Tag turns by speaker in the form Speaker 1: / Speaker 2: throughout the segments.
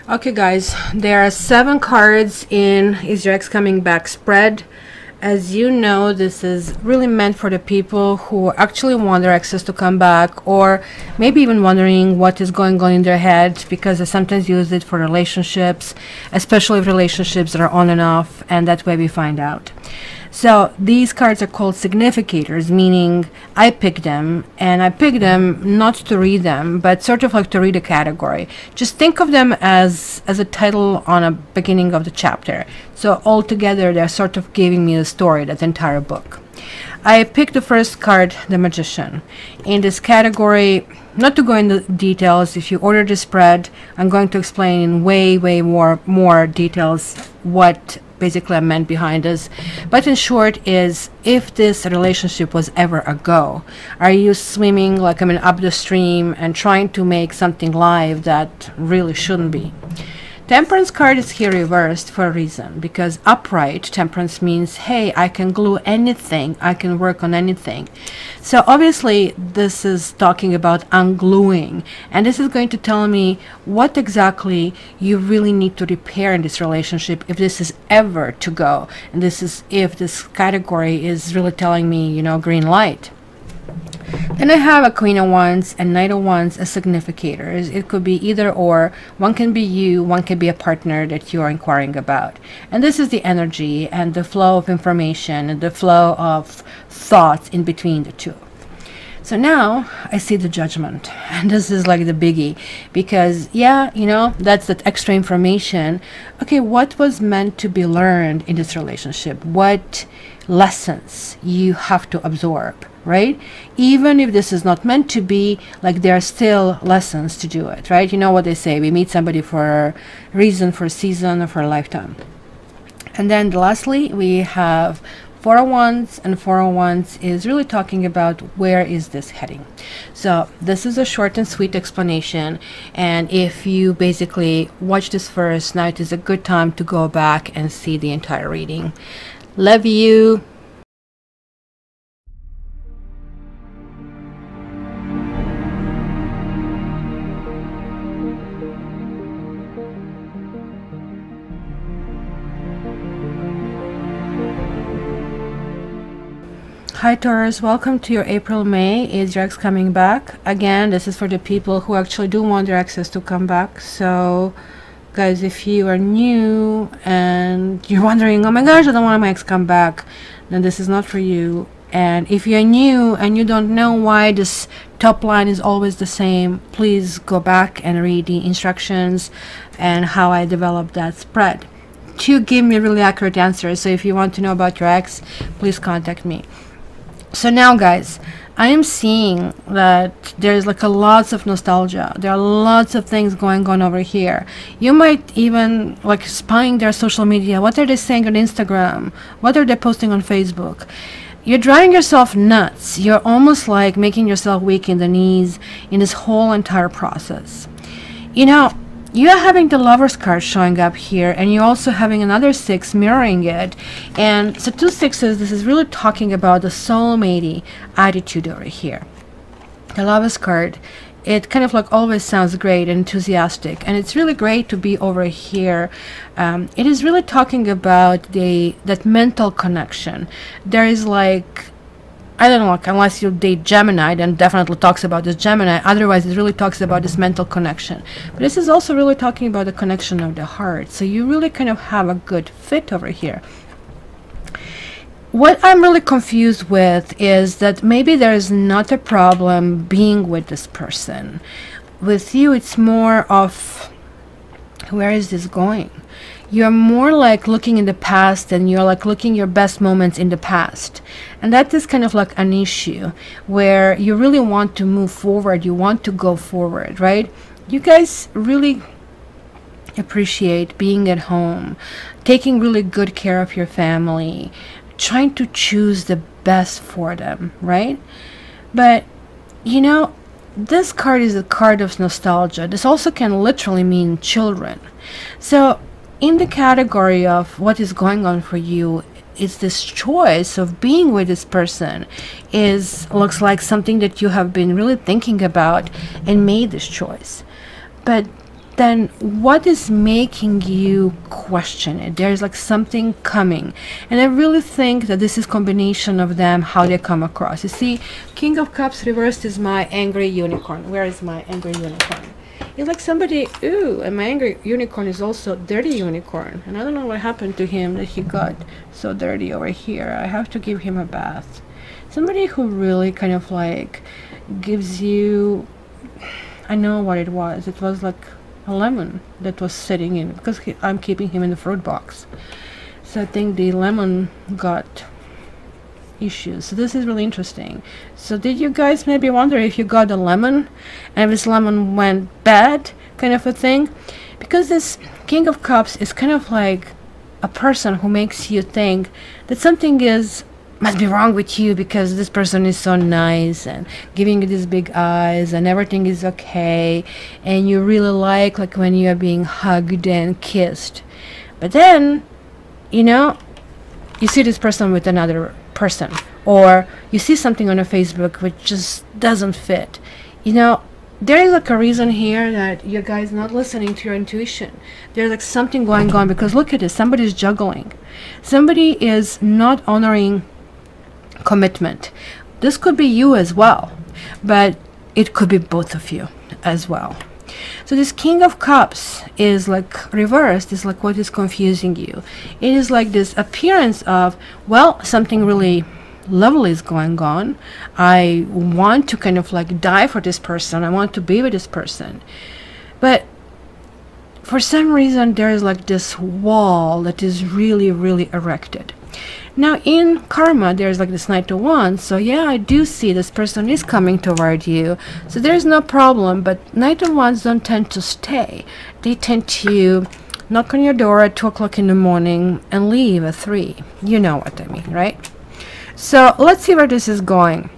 Speaker 1: Okay guys, there are 7 cards in Is Your Ex Coming Back spread. As you know, this is really meant for the people who actually want their exes to come back, or maybe even wondering what is going on in their head, because they sometimes use it for relationships, especially relationships that are on and off, and that way we find out. So these cards are called significators, meaning I picked them, and I picked them not to read them, but sort of like to read a category. Just think of them as a title on a beginning of the chapter. So altogether, they're sort of giving me the story, that entire book. I picked the first card, the Magician. In this category, not to go into details, if you order the spread, I'm going to explain in way more details what basically I meant behind this. But in short is, if this relationship was ever a go, are you swimming like up the stream and trying to make something live that really shouldn't be? Temperance card is here reversed for a reason, because upright temperance means, hey, I can glue anything, I can work on anything. So obviously this is talking about ungluing, and this is going to tell me what exactly you really need to repair in this relationship if this is ever to go, and this is if this category is really telling me, you know, green light. Then I have a Queen of Wands and Knight of Wands as significators. It could be either or. One can be you, one can be a partner that you are inquiring about. And this is the energy and the flow of information and the flow of thoughts in between the two. So now I see the Judgment, and this is like the biggie, because yeah, you know, that's that extra information. Okay, what was meant to be learned in this relationship? What lessons you have to absorb, right? Even if this is not meant to be, like, there are still lessons to do it, right? You know what they say, we meet somebody for a reason, for a season, or for a lifetime. And then lastly, we have Four of Wands, and Four of Wands is really talking about where is this heading. So this is a short and sweet explanation, and if you basically watch this first, now it is a good time to go back and see the entire reading. Love you. Hi Taurus, welcome to your April-May. Is your ex coming back? Again, this is for the people who actually do want their exes to come back. So guys, if you are new and you're wondering, oh my gosh, I don't want my ex come back, then this is not for you. And if you're new and you don't know why this top line is always the same, please go back and read the instructions and how I developed that spread to give me really accurate answers. So if you want to know about your ex, please contact me. So now guys, I am seeing that there's like lots of nostalgia. There are lots of things going on over here. You might even like spying their social media. What are they saying on Instagram? What are they posting on Facebook? You're driving yourself nuts. You're almost like making yourself weak in the knees in this whole entire process. You know, you're having the Lover's card showing up here, and you're also having another 6 mirroring it. And so 2 6s, this is really talking about the soulmate attitude over here. The Lover's card, it kind of like always sounds great and enthusiastic, and it's really great to be over here. It is really talking about that mental connection. There is like, I don't know, like, unless you date Gemini, then definitely talks about this Gemini. Otherwise, it really talks about this mental connection. But this is also really talking about the connection of the heart. So you really kind of have a good fit over here. What I'm really confused with is that maybe there is not a problem being with this person. With you, it's more of, where is this going? You're more like looking in the past, and you're like looking your best moments in the past. And that is kind of like an issue where you really want to move forward. You want to go forward, right? You guys really appreciate being at home, taking really good care of your family, trying to choose the best for them, right? But, you know, this card is a card of nostalgia. This also can literally mean children. So in the category of what is going on for you, it's this choice of being with this person looks like something that you have been really thinking about and made this choice. But then what is making you question it? There's like something coming. And I really think that this is combination of them, how they come across. You see, King of Cups reversed is my angry unicorn. Where is my angry unicorn? It's like somebody, ooh, and my angry unicorn is also dirty unicorn. And I don't know what happened to him that he got so dirty over here. I have to give him a bath. Somebody who really kind of like gives you, I know what it was. It was like a lemon that was sitting in, because I'm keeping him in the fruit box. So I think the lemon got issues. So this is really interesting. So did you guys maybe wonder if you got a lemon and this lemon went bad, kind of a thing? Because this King of Cups is kind of like a person who makes you think that something must be wrong with you, because this person is so nice and giving you these big eyes and everything is okay, and you really like when you are being hugged and kissed. But then, you know, you see this person with another person, or you see something on a Facebook which just doesn't fit. You know, there is like a reason here that you guys not listening to your intuition. There's like something going on, because look at this, somebody's juggling. Somebody is not honoring commitment. This could be you as well, but it could be both of you as well. So this King of Cups is like reversed, is like what is confusing you. It is like this appearance of, well, something really lovely is going on. I want to kind of like die for this person. I want to be with this person. But for some reason, there is like this wall that is really, really erected. Now in karma, there's like this Knight of Wands. So yeah, I do see this person is coming toward you. So there's no problem. But Knight of Wands don't tend to stay. They tend to knock on your door at 2 o'clock in the morning and leave at 3. You know what I mean, right? So let's see where this is going.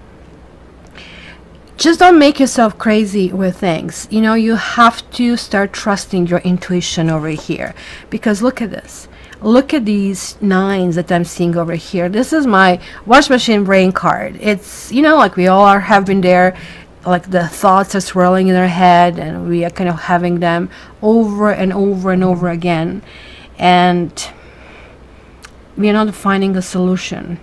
Speaker 1: Just don't make yourself crazy with things. You know, you have to start trusting your intuition over here. Because look at this. Look at these 9s that I'm seeing over here. This is my wash machine brain card. It's, you know, like we all have been there. Like the thoughts are swirling in our head, and we are kind of having them over and over and over again. And we are not finding a solution.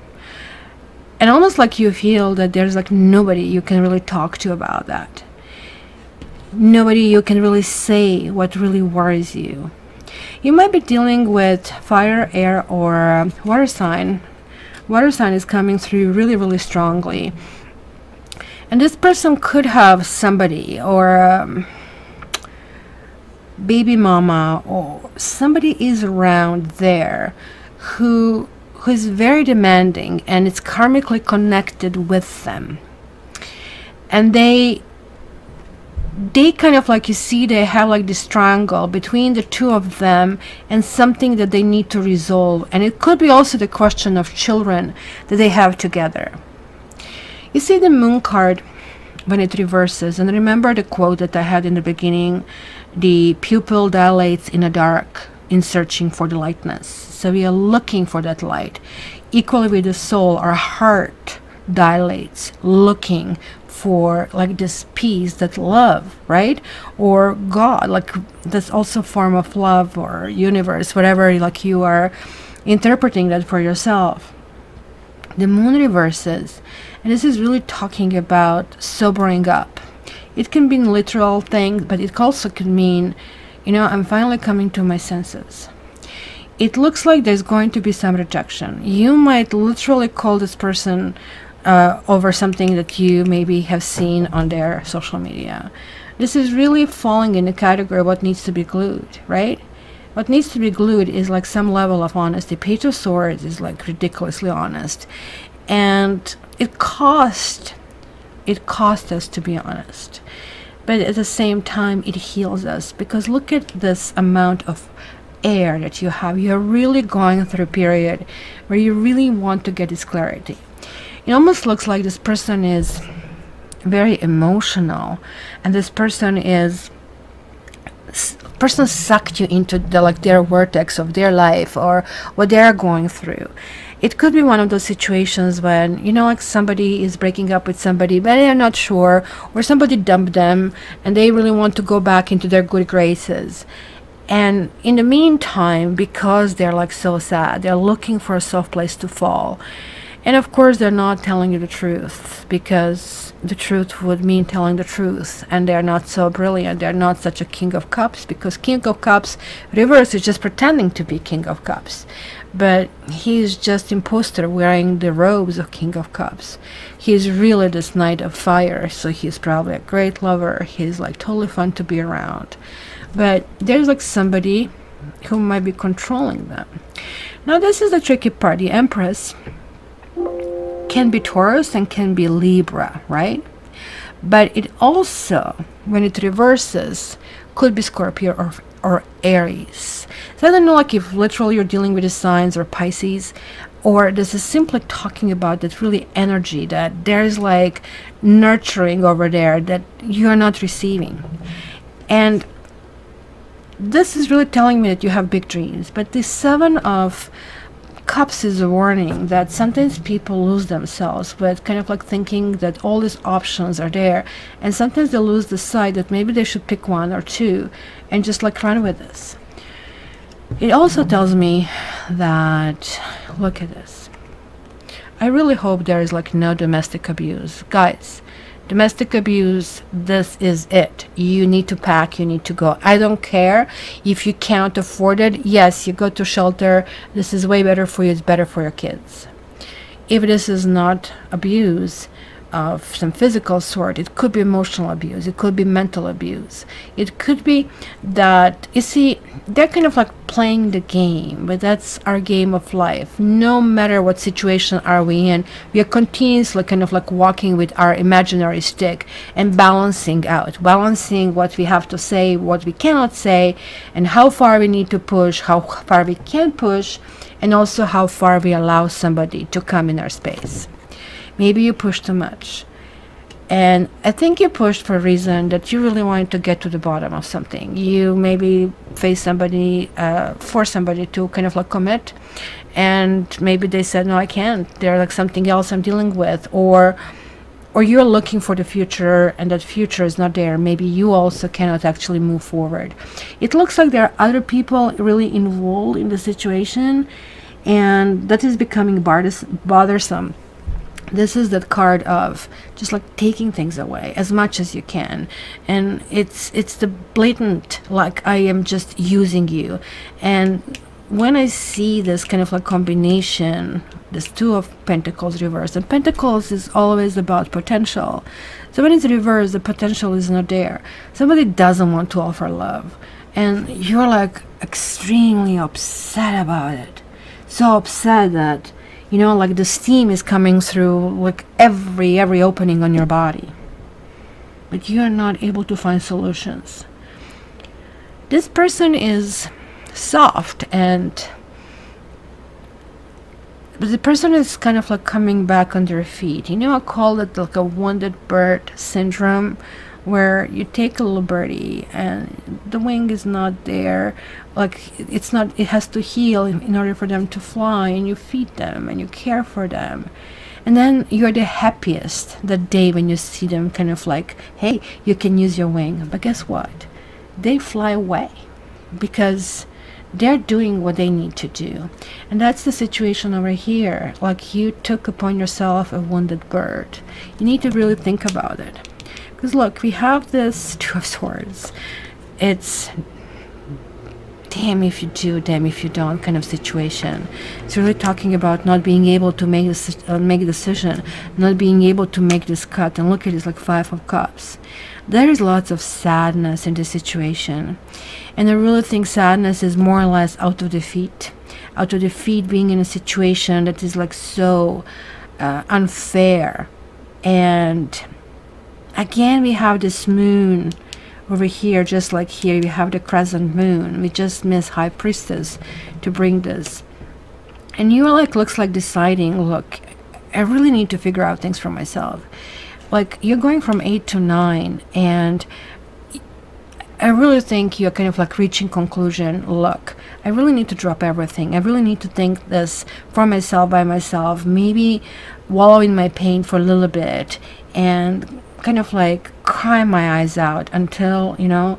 Speaker 1: And almost like you feel that there's like nobody you can really talk to about that. Nobody you can really say what really worries you. You might be dealing with fire, air, or water sign. Water sign is coming through really, really strongly. And this person could have somebody, or baby mama, or somebody is around there who is very demanding, and it's karmically connected with them. And they kind of like, you see, they have like this triangle between the two of them and something that they need to resolve. And it could be also the question of children that they have together. You see the Moon card when it reverses, and remember the quote that I had in the beginning, the pupil dilates in the dark in searching for the lightness. So we are looking for that light. Equally with the soul, our heart dilates looking for like this peace, that love, right? Or God, like that's also a form of love, or universe, whatever like you are interpreting that for yourself. The Moon reverses, and this is really talking about sobering up. It can be a literal thing, but it also can mean, you know, I'm finally coming to my senses. It looks like there's going to be some rejection. You might literally call this person over something that you maybe have seen on their social media. This is really falling in the category of what needs to be glued, right? What needs to be glued is like some level of honesty. Page of Swords is like ridiculously honest. And it cost us to be honest. But at the same time, it heals us. Because look at this amount of air that you have. You're really going through a period where you really want to get this clarity. It almost looks like this person is very emotional, and this person is person sucked you into their vortex of their life or what they're going through. It could be one of those situations when, you know, like somebody is breaking up with somebody, but they're not sure, or somebody dumped them and they really want to go back into their good graces. And in the meantime, because they're like so sad, they're looking for a soft place to fall. And of course, they're not telling you the truth, because the truth would mean telling the truth. And they're not so brilliant. They're not such a King of Cups, because King of Cups reverse is just pretending to be King of Cups. But he's just imposter wearing the robes of King of Cups. He's really this Knight of Fire, so he's probably a great lover. He's like totally fun to be around. But there's like somebody who might be controlling them. Now this is the tricky part. The Empress can be Taurus and can be Libra, right? But it also, when it reverses, could be Scorpio or Aries. So I don't know, like, if literally you're dealing with the signs or Pisces, or this is simply talking about that really energy that there's like nurturing over there that you're not receiving. And this is really telling me that you have big dreams. But the Seven of Cups is a warning that sometimes people lose themselves with kind of like thinking that all these options are there, and sometimes they lose the sight that maybe they should pick one or two and just like run with this. It also tells me that, look at this, I really hope there is like no domestic abuse. Guys, domestic abuse, this is it. You need to pack, you need to go. I don't care if you can't afford it. Yes, you go to shelter. This is way better for you. It's better for your kids. If this is not abuse of some physical sort, it could be emotional abuse, it could be mental abuse, it could be that, you see, they're kind of like playing the game, but that's our game of life. No matter what situation are we in, we are continuously kind of like walking with our imaginary stick and balancing what we have to say, what we cannot say, and how far we need to push, how far we can push, and also how far we allow somebody to come in our space. Maybe you pushed too much, and I think you pushed for a reason that you really wanted to get to the bottom of something. You maybe face somebody, force somebody to kind of like commit, and maybe they said, no, I can't, there's like something else I'm dealing with, or you're looking for the future and that future is not there. Maybe you also cannot actually move forward. It looks like there are other people really involved in the situation, and that is becoming bothersome. This is that card of just like taking things away as much as you can, and it's the blatant, like, I am just using you. And when I see this kind of like combination, this Two of Pentacles reversed, and Pentacles is always about potential, so when it's reversed, the potential is not there. Somebody doesn't want to offer love, and you're like extremely upset about it, so upset that, you know, like the steam is coming through like every opening on your body, but you're not able to find solutions. This person is soft, but the person is kind of like coming back on their feet. You know, I call it like a wounded bird syndrome, where you take a little birdie and the wing is not there, like it has to heal in order for them to fly, and you feed them and you care for them, and then you're the happiest that day when you see them kind of like, hey, you can use your wing. But guess what? They fly away because they're doing what they need to do. And that's the situation over here. Like, you took upon yourself a wounded bird. You need to really think about it. Because look, we have this Two of Swords. It's damn if you do, damn if you don't kind of situation. It's really talking about not being able to make a decision, not being able to make this cut. And look at this, like Five of Cups. There is lots of sadness in this situation. And I really think sadness is more or less out of defeat. Out of defeat, being in a situation that is like so unfair. And again, we have this moon over here, just like here we have the crescent moon. We just miss High Priestess to bring this. And you're like, looks like deciding, look, I really need to figure out things for myself. Like, you're going from 8 to 9, and I really think you're kind of like reaching conclusion. Look, I really need to drop everything. I really need to think this for myself, by myself, maybe wallow in my pain for a little bit and kind of like cry my eyes out until, you know,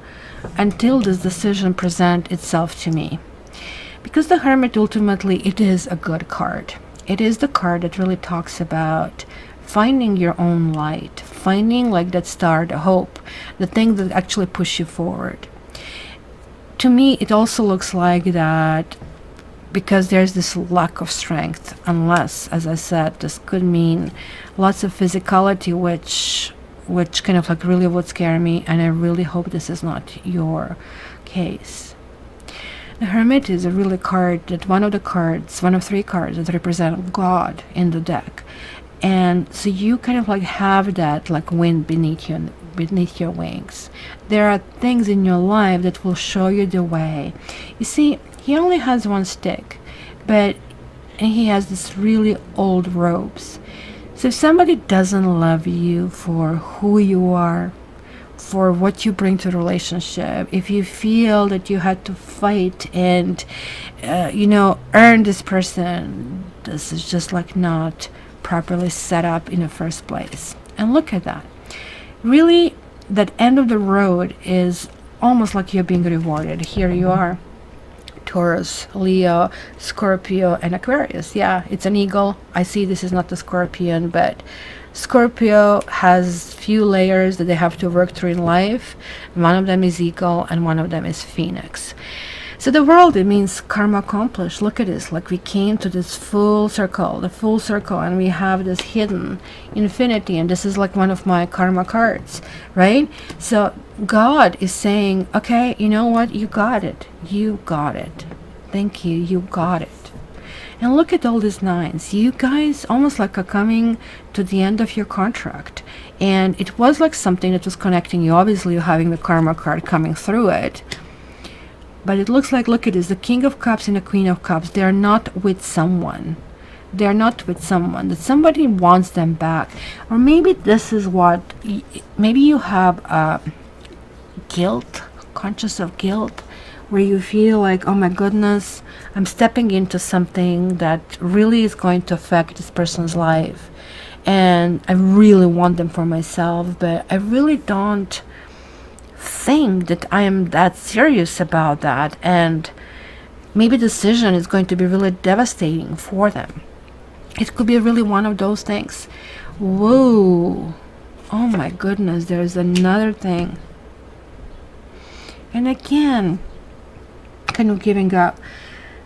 Speaker 1: until this decision presents itself to me. Because the Hermit, ultimately, it is a good card. It is the card that really talks about finding your own light, finding like that star, the hope, the thing that actually push you forward. To me, it also looks like that because there's this lack of strength, unless, as I said, this could mean lots of physicality, which kind of like really would scare me, and I really hope this is not your case. The Hermit is a really card that one of 3 cards that represent God in the deck. And so you kind of like have that like wind beneath your wings. There are things in your life that will show you the way. You see, he only has one stick, and he has this really old robes. So if somebody doesn't love you for who you are, for what you bring to the relationship, if you feel that you had to fight and you know, earn this person, this is just like not properly set up in the first place. And look at that. Really, that end of the road is almost like you're being rewarded. Here you are, Taurus, Leo, Scorpio, and Aquarius. Yeah, it's an eagle. I see this is not the scorpion, but Scorpio has few layers that they have to work through in life. One of them is eagle and one of them is phoenix. So the world, it means karma accomplished. Look at this, like we came to this full circle, and we have this hidden infinity, and this is like one of my karma cards, right? So God is saying, okay, you know what, you got it, thank you, you got it. And look at all these 9s. You guys almost like are coming to the end of your contract, and it was like something that was connecting you. Obviously you're having the karma card coming through it. But it looks like, look at this, the King of Cups and the Queen of Cups. They are not with someone. They are not with someone. That somebody wants them back. Or maybe this is what, maybe you have guilt, conscious of guilt, where you feel like, oh my goodness, I'm stepping into something that really is going to affect this person's life. And I really want them for myself, but I really don't think that I am that serious about that, and maybe decision is going to be really devastating for them. It could be really one of those things. Whoa, oh my goodness, there's another thing. And again, kind of giving up.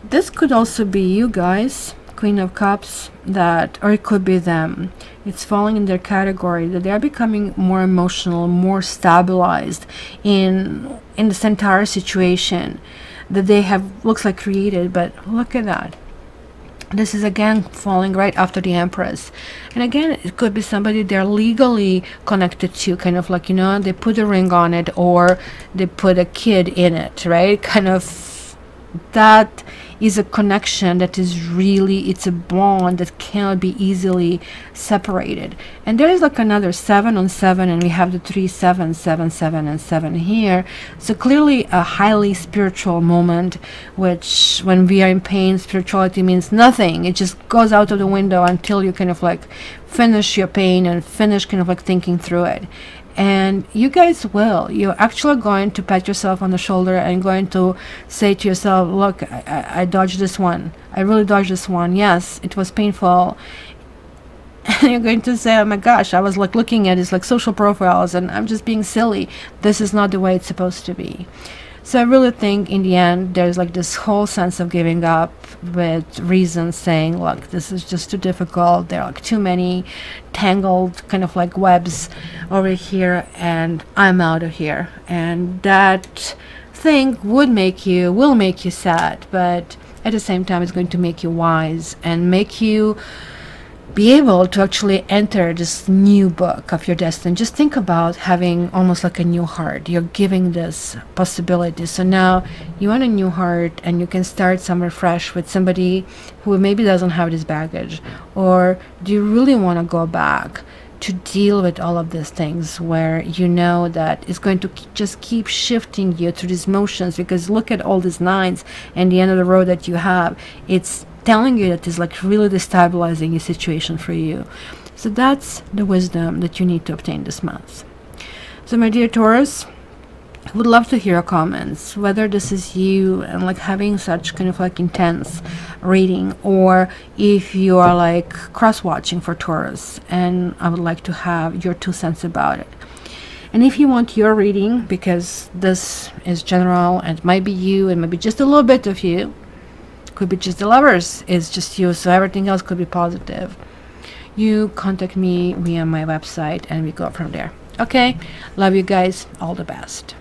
Speaker 1: This could also be you guys, Queen of Cups, that, or it could be them. It's falling in their category that they are becoming more emotional, more stabilized in this entire situation that they have, looks like, created. But look at that. This is again falling right after the Empress. And again, it could be somebody they're legally connected to, kind of like, you know, they put a ring on it or they put a kid in it, right? Kind of, that is a connection that is really, it's a bond that cannot be easily separated. And there is like another 7 on 7, and we have the 3 7 7 7 and 7 here. So clearly a highly spiritual moment, which when we are in pain, spirituality means nothing. It just goes out of the window until you kind of like finish your pain and finish kind of like thinking through it. And you guys will. You're actually going to pat yourself on the shoulder and going to say to yourself, look, I dodged this one. I really dodged this one. Yes, it was painful. And you're going to say, oh my gosh, I was like looking at his like social profiles and I'm just being silly. This is not the way it's supposed to be. So I really think in the end, there's like this whole sense of giving up with reasons saying, look, this is just too difficult. There are like too many tangled kind of like webs over here and I'm out of here. And that thing will make you sad, but at the same time, it's going to make you wise and make you be able to actually enter this new book of your destiny. Just think about having almost like a new heart. You're giving this possibility. So now you want a new heart and you can start somewhere fresh with somebody who maybe doesn't have this baggage. Or do you really want to go back to deal with all of these things, where you know that it's going to just keep shifting you through these motions, because look at all these 9s and the end of the road that you have. It's telling you that it's like really destabilizing a situation for you. So that's the wisdom that you need to obtain this month. So my dear Taurus, I would love to hear your comments, whether this is you and like having such kind of like intense reading, or if you are like cross-watching for Taurus, and I would like to have your 2 cents about it. And if you want your reading, because this is general and it might be you and maybe just a little bit of you, could be just the Lovers, it's just you, so everything else could be positive, you contact me via my website and we go from there. Okay, love you guys, all the best.